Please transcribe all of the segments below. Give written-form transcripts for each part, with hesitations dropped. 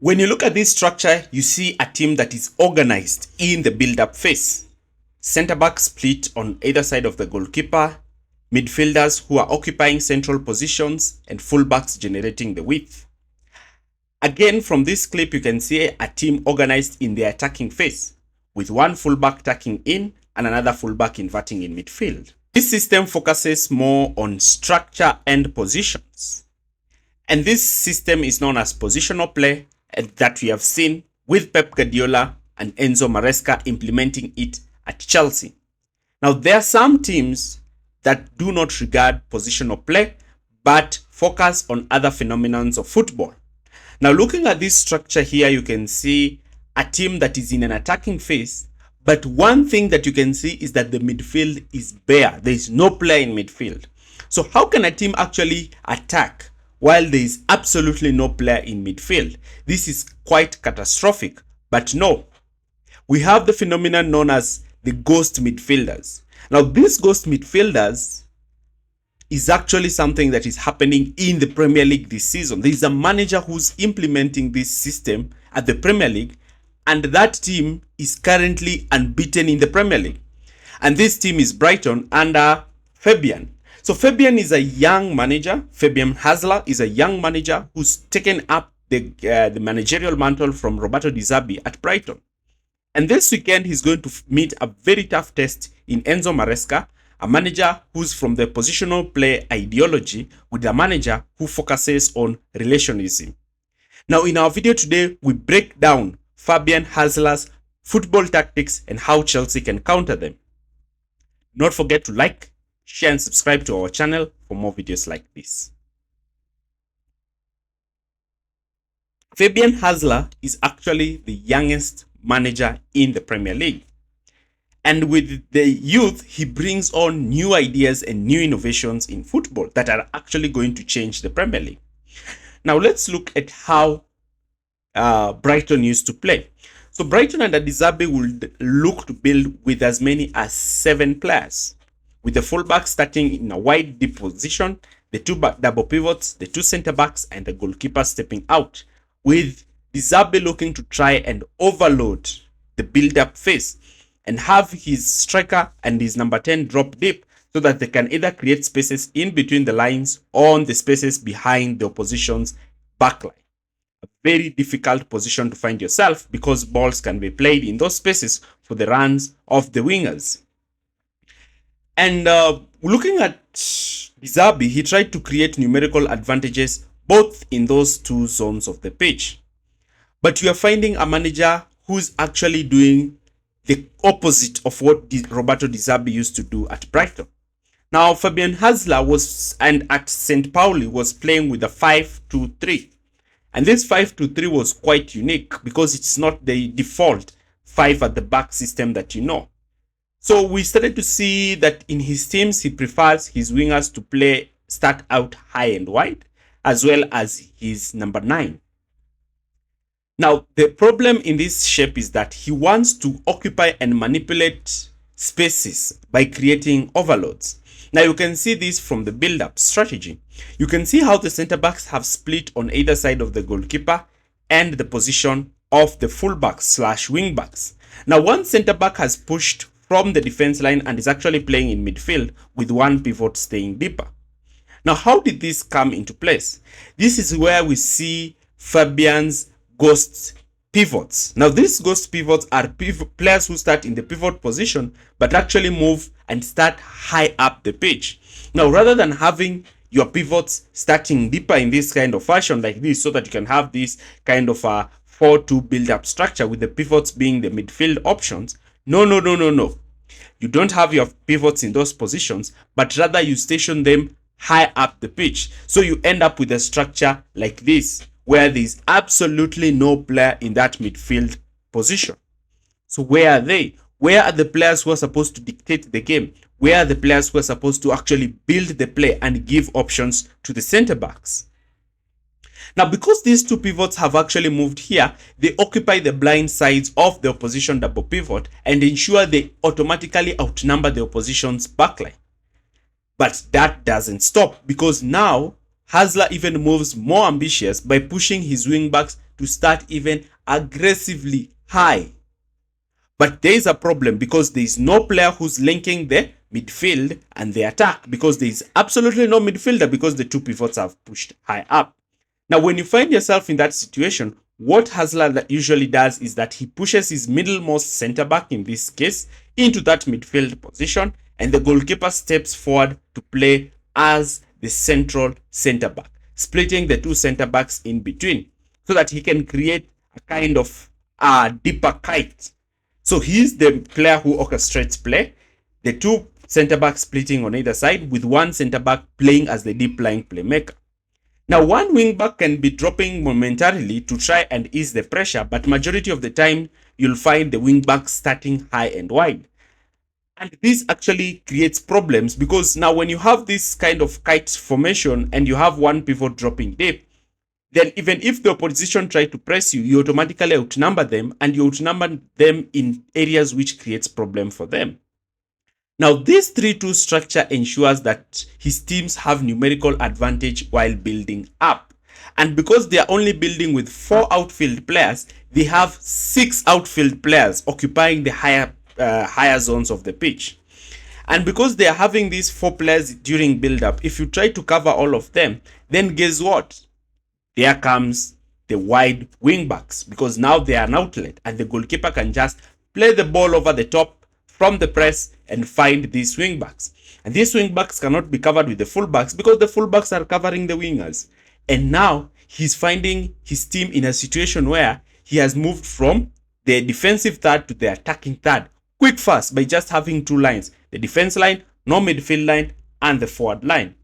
When you look at this structure, you see a team that is organized in the build-up phase. Centre backs split on either side of the goalkeeper, midfielders who are occupying central positions, and fullbacks generating the width. Again, from this clip, you can see a team organized in the attacking phase, with one fullback tucking in and another fullback inverting in midfield. This system focuses more on structure and positions. And this system is known as positional play, that we have seen with Pep Guardiola and Enzo Maresca implementing it at Chelsea. Now, there are some teams that do not regard positional play, but focus on other phenomena of football. Now, looking at this structure here, you can see a team that is in an attacking phase, but one thing that you can see is that the midfield is bare. There is no player in midfield. So how can a team actually attack while there is absolutely no player in midfield? This is quite catastrophic, but no. We have the phenomenon known as the ghost midfielders. Now, these ghost midfielders is actually something that is happening in the Premier League this season. There is a manager who's implementing this system at the Premier League, and that team is currently unbeaten in the Premier League. And this team is Brighton under Fabian. So Fabian is a young manager. Fabian Hurzelers is a young manager who's taken up the managerial mantle from Roberto Di Zerbi at Brighton. And this weekend, he's going to meet a very tough test in Enzo Maresca, a manager who's from the positional play ideology, with a manager who focuses on relationism. Now, in our video today, we break down Fabian Hurzelers' football tactics and how Chelsea can counter them. Do not forget to like, share and subscribe to our channel for more videos like this. Fabian Hurzelers is actually the youngest manager in the Premier League. And with the youth, he brings on new ideas and new innovations in football that are actually going to change the Premier League. Now, let's look at how Brighton used to play. So Brighton under Di Zerbi would look to build with as many as 7 players, with the fullback starting in a wide deep position, the 2 double pivots, the 2 centre backs, and the goalkeeper stepping out, with Di Zerbi looking to try and overload the build-up phase and have his striker and his number 10 drop deep so that they can either create spaces in between the lines or on the spaces behind the opposition's backline. A very difficult position to find yourself because balls can be played in those spaces for the runs of the wingers. And looking at Di Zerbi, he tried to create numerical advantages both in those 2 zones of the pitch. But you are finding a manager who's actually doing the opposite of what Roberto Di Zerbi used to do at Brighton. Now, Fabian Hurzelers at St. Pauli was playing with a 5-2-3. And this 5-2-3 was quite unique because it's not the default 5 at the back system that you know. So we started to see that in his teams, he prefers his wingers to start out high and wide, as well as his number 9. Now, the problem in this shape is that he wants to occupy and manipulate spaces by creating overloads. Now, you can see this from the build-up strategy. You can see how the centre-backs have split on either side of the goalkeeper and the position of the full-backs / wing-backs. Now, one centre-back has pushed from the defense line and is actually playing in midfield with one pivot staying deeper. Now, how did this come into place? This is where we see Fabian's ghost pivots. Now, these ghost pivots are players who start in the pivot position but actually move and start high up the pitch. Now, rather than having your pivots starting deeper in this kind of fashion like this, so that you can have this kind of a 4-2 build-up structure with the pivots being the midfield options. No. You don't have your pivots in those positions, but rather you station them high up the pitch. So you end up with a structure like this, where there is absolutely no player in that midfield position. So where are they? Where are the players who are supposed to dictate the game? Where are the players who are supposed to actually build the play and give options to the centre backs? Now, because these 2 pivots have actually moved here, they occupy the blind sides of the opposition double pivot and ensure they automatically outnumber the opposition's backline. But that doesn't stop, because now Hurzelers even moves more ambitious by pushing his wing backs to start even aggressively high. But there is a problem because there is no player who's linking the midfield and the attack, because there is absolutely no midfielder because the two pivots have pushed high up. Now, when you find yourself in that situation, what Hurzelers usually does is that he pushes his middlemost centre back, in this case, into that midfield position, and the goalkeeper steps forward to play as the central centre back, splitting the two centre backs in between so that he can create a kind of deeper kite. So he's the player who orchestrates play, the two centre backs splitting on either side, with one centre back playing as the deep lying playmaker. Now, one wing back can be dropping momentarily to try and ease the pressure, but majority of the time you'll find the wing back starting high and wide. And this actually creates problems because now when you have this kind of kite formation and you have one pivot dropping deep, then even if the opposition try to press you, you automatically outnumber them, and you outnumber them in areas which creates problem for them. Now, this 3-2 structure ensures that his teams have numerical advantage while building up. And because they are only building with 4 outfield players, they have 6 outfield players occupying the higher zones of the pitch. And because they are having these 4 players during build-up, if you try to cover all of them, then guess what? There comes the wide wing backs, because now they are an outlet and the goalkeeper can just play the ball over the top from the press and find these wing backs. And these wing backs cannot be covered with the full backs because the full backs are covering the wingers. And now he's finding his team in a situation where he has moved from the defensive third to the attacking third quick fast by just having 2 lines: the defense line, no midfield line, and the forward line.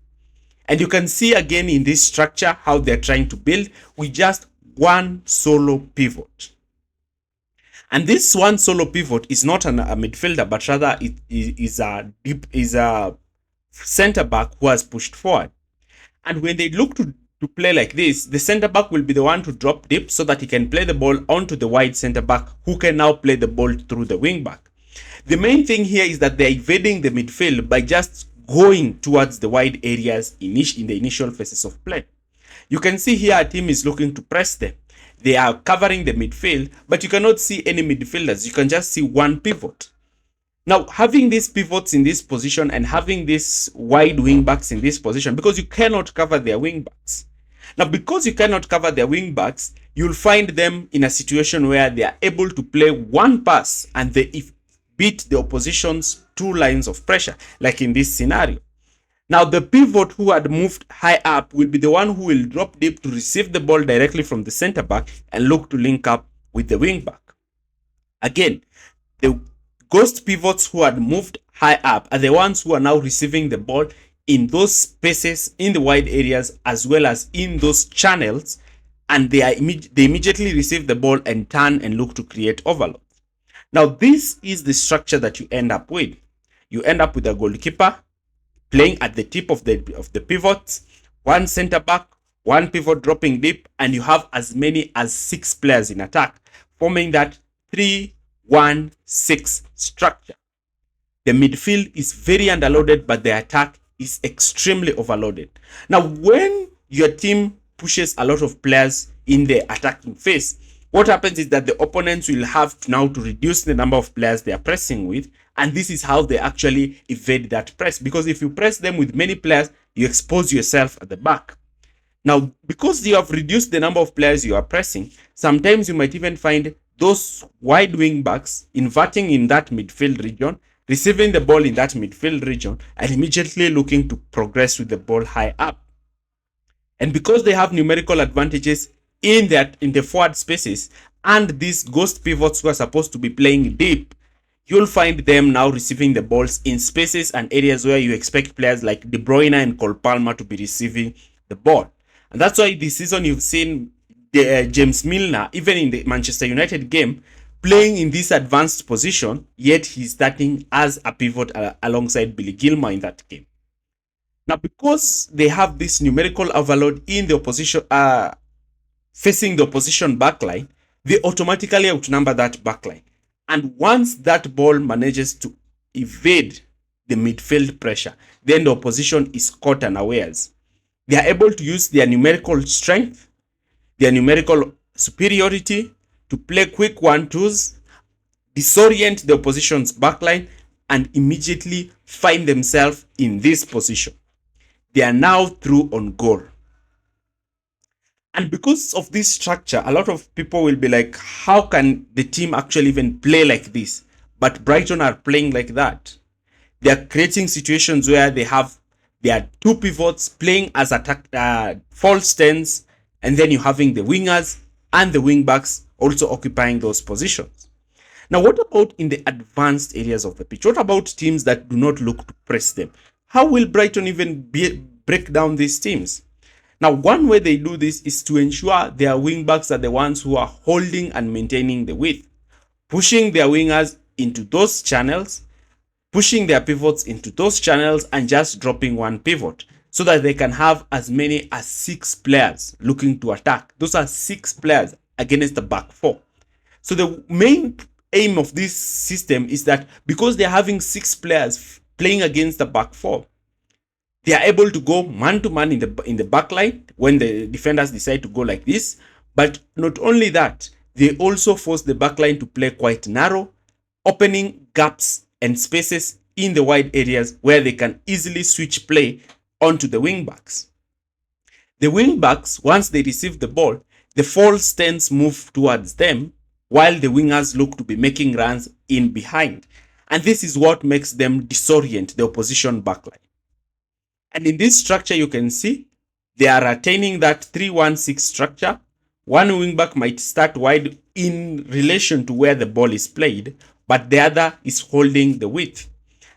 And you can see again in this structure how they're trying to build with just one solo pivot. And this one solo pivot is not a midfielder, but rather it is a center back who has pushed forward. And when they look to play like this, the center back will be the one to drop deep so that he can play the ball onto the wide center back, who can now play the ball through the wing back. The main thing here is that they're evading the midfield by just going towards the wide areas in the initial phases of play. You can see here a team is looking to press them. They are covering the midfield, but you cannot see any midfielders. You can just see one pivot. Now, having these pivots in this position and having these wide wing backs in this position, because you cannot cover their wing backs. Now, because you cannot cover their wing backs, you'll find them in a situation where they are able to play one pass and they beat the opposition's 2 lines of pressure, like in this scenario. Now, the pivot who had moved high up will be the one who will drop deep to receive the ball directly from the center back and look to link up with the wing back. Again, the ghost pivots who had moved high up are the ones who are now receiving the ball in those spaces in the wide areas as well as in those channels, and they immediately receive the ball and turn and look to create overload. Now, this is the structure that you end up with. You end up with a goalkeeper playing at the tip of the pivots, one center back, one pivot dropping deep, and you have as many as 6 players in attack, forming that 3-1-6 structure. The midfield is very underloaded, but the attack is extremely overloaded. Now, when your team pushes a lot of players in the attacking phase, what happens is that the opponents will have now to reduce the number of players they are pressing with, and this is how they actually evade that press, because if you press them with many players, you expose yourself at the back. Now, because you have reduced the number of players you are pressing, sometimes you might even find those wide wing backs inverting in that midfield region, receiving the ball in that midfield region, and immediately looking to progress with the ball high up. And because they have numerical advantages in the forward spaces, and these ghost pivots who are supposed to be playing deep, you'll find them now receiving the balls in spaces and areas where you expect players like De Bruyne and Cole Palmer to be receiving the ball. And that's why this season you've seen James Milner, even in the Manchester United game, playing in this advanced position, yet he's starting as a pivot alongside Billy Gilmour in that game. Now, because they have this numerical overload in the opposition, facing the opposition backline, they automatically outnumber that backline. And once that ball manages to evade the midfield pressure, then the opposition is caught unawares. They are able to use their numerical strength, their numerical superiority, to play quick 1-2s, disorient the opposition's backline, and immediately find themselves in this position. They are now through on goal. And because of this structure, a lot of people will be like, how can the team actually even play like this? But Brighton are playing like that. They are creating situations where there are two pivots playing as false tens, and then you're having the wingers and the wing backs also occupying those positions. Now, what about in the advanced areas of the pitch? What about teams that do not look to press them? How will Brighton even break down these teams? Now, one way they do this is to ensure their wing backs are the ones who are holding and maintaining the width, pushing their wingers into those channels, pushing their pivots into those channels, and just dropping one pivot so that they can have as many as 6 players looking to attack. Those are 6 players against the back 4. So the main aim of this system is that because they're having 6 players playing against the back 4, they are able to go man-to-man in the back line when the defenders decide to go like this. But not only that, they also force the back line to play quite narrow, opening gaps and spaces in the wide areas where they can easily switch play onto the wing-backs. The wing-backs, once they receive the ball, the false tens move towards them, while the wingers look to be making runs in behind. And this is what makes them disorient the opposition backline. And in this structure, you can see they are attaining that 3-1-6 structure. One wingback might start wide in relation to where the ball is played, but the other is holding the width.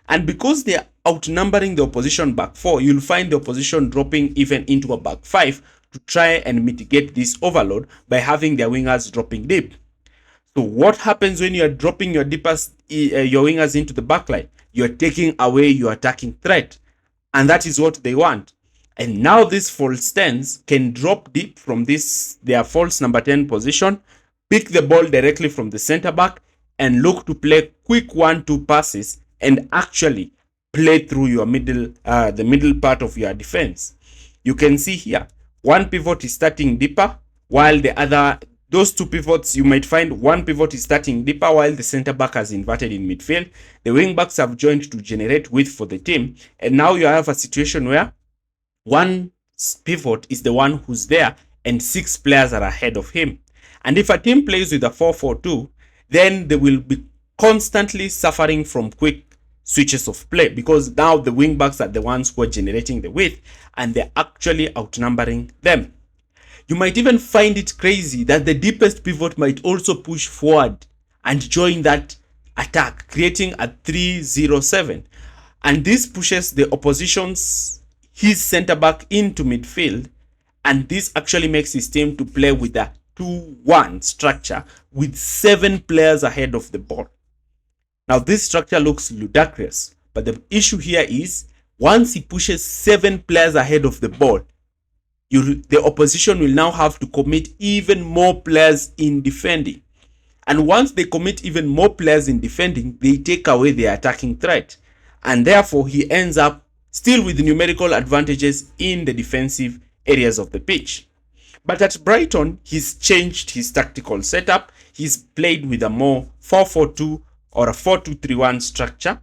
And because they are outnumbering the opposition back 4, you'll find the opposition dropping even into a back 5 to try and mitigate this overload by having their wingers dropping deep. So what happens when you are dropping your wingers into the backline? You're taking away your attacking threat. And that is what they want. And now these false tens can drop deep from their false number 10 position, pick the ball directly from the center back, and look to play quick 1-2 passes and actually play through your the middle part of your defense. You can see here, one pivot is starting deeper, while those two pivots, you might find one pivot is starting deeper while the center back has inverted in midfield. The wing backs have joined to generate width for the team. And now you have a situation where one pivot is the one who's there and 6 players are ahead of him. And if a team plays with a 4-4-2, then they will be constantly suffering from quick switches of play, because now the wing backs are the ones who are generating the width and they're actually outnumbering them. You might even find it crazy that the deepest pivot might also push forward and join that attack, creating a 3-0-7. And this pushes the his center back into midfield. And this actually makes his team to play with a 2-1 structure with 7 players ahead of the ball. Now this structure looks ludicrous, but the issue here is once he pushes 7 players ahead of the ball, the opposition will now have to commit even more players in defending. And once they commit even more players in defending, they take away their attacking threat. And therefore, he ends up still with numerical advantages in the defensive areas of the pitch. But at Brighton, he's changed his tactical setup. He's played with a more 4-4-2 or a 4-2-3-1 structure.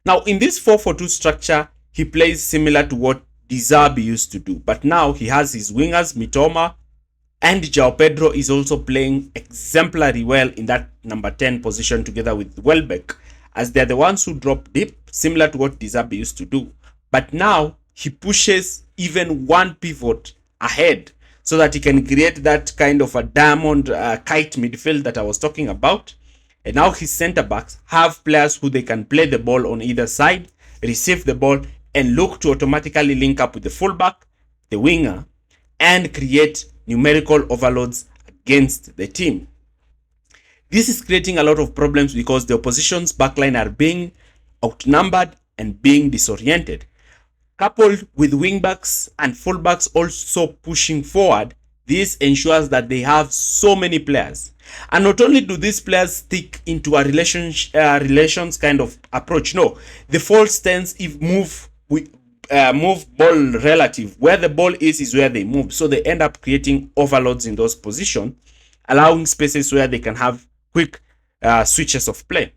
Now, in this 4-4-2 structure, he plays similar to what De Zerbi used to do, but now he has his wingers, Mitoma, and João Pedro is also playing exemplary well in that number 10 position together with Welbeck, as they're the ones who drop deep, similar to what De Zerbi used to do. But now he pushes even one pivot ahead so that he can create that kind of a diamond kite midfield that I was talking about. And now his center backs have players who they can play the ball on either side, receive the ball, and look to automatically link up with the fullback, the winger, and create numerical overloads against the team. This is creating a lot of problems because the opposition's backline are being outnumbered and being disoriented. Coupled with wingbacks and fullbacks also pushing forward, this ensures that they have so many players. And not only do these players stick into a relations kind of approach, no, the false tens move move ball relative. Where the ball is where they move. So they end up creating overloads in those positions, allowing spaces where they can have quick switches of play.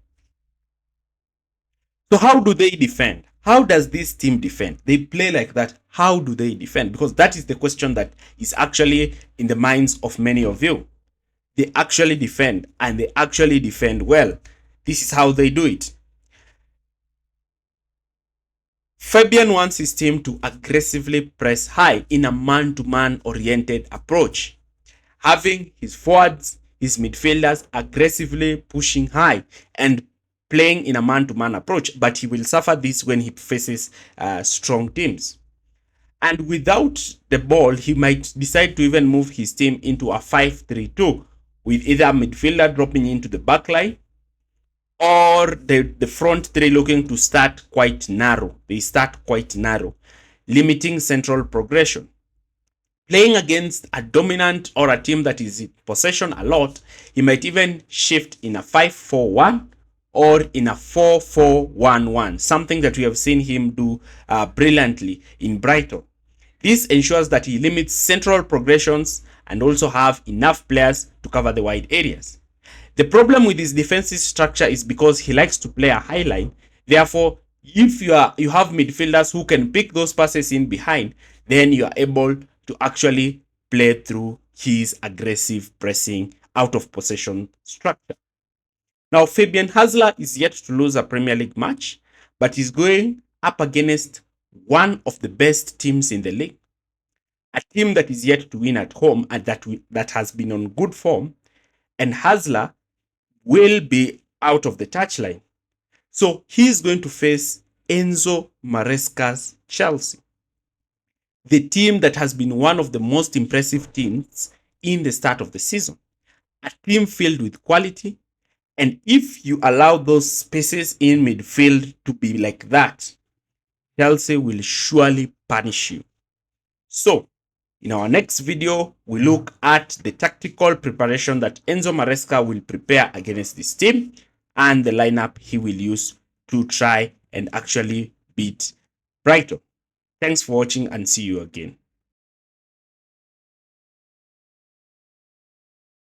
So how do they defend? How does this team defend? They play like that. How do they defend? Because that is the question that is actually in the minds of many of you. They actually defend, and they actually defend well. This is how they do it. Fabian wants his team to aggressively press high in a man-to-man oriented approach, having his forwards, his midfielders aggressively pushing high and playing in a man-to-man approach, but he will suffer this when he faces strong teams. And without the ball, he might decide to even move his team into a 5-3-2 with either midfielder dropping into the back line or the front three looking to start quite narrow. They start quite narrow, limiting central progression. Playing against a dominant or a team that is in possession a lot, he might even shift in a 5-4-1 or in a 4-4-1-1, something that we have seen him do brilliantly in Brighton. This ensures that he limits central progressions and also have enough players to cover the wide areas. The problem with his defensive structure is because he likes to play a high line. Therefore, if you have midfielders who can pick those passes in behind, then you are able to actually play through his aggressive pressing out of possession structure. Now, Fabian Hurzelers is yet to lose a Premier League match, but he's going up against one of the best teams in the league, a team that is yet to win at home and that has been on good form, and Hurzelers will be out of the touchline. So he's going to face Enzo Maresca's Chelsea, the team that has been one of the most impressive teams in the start of the season, a team filled with quality. And if you allow those spaces in midfield to be like that, Chelsea will surely punish you. So, in our next video, we look at the tactical preparation that Enzo Maresca will prepare against this team and the lineup he will use to try and actually beat Brighton. Thanks for watching and see you again.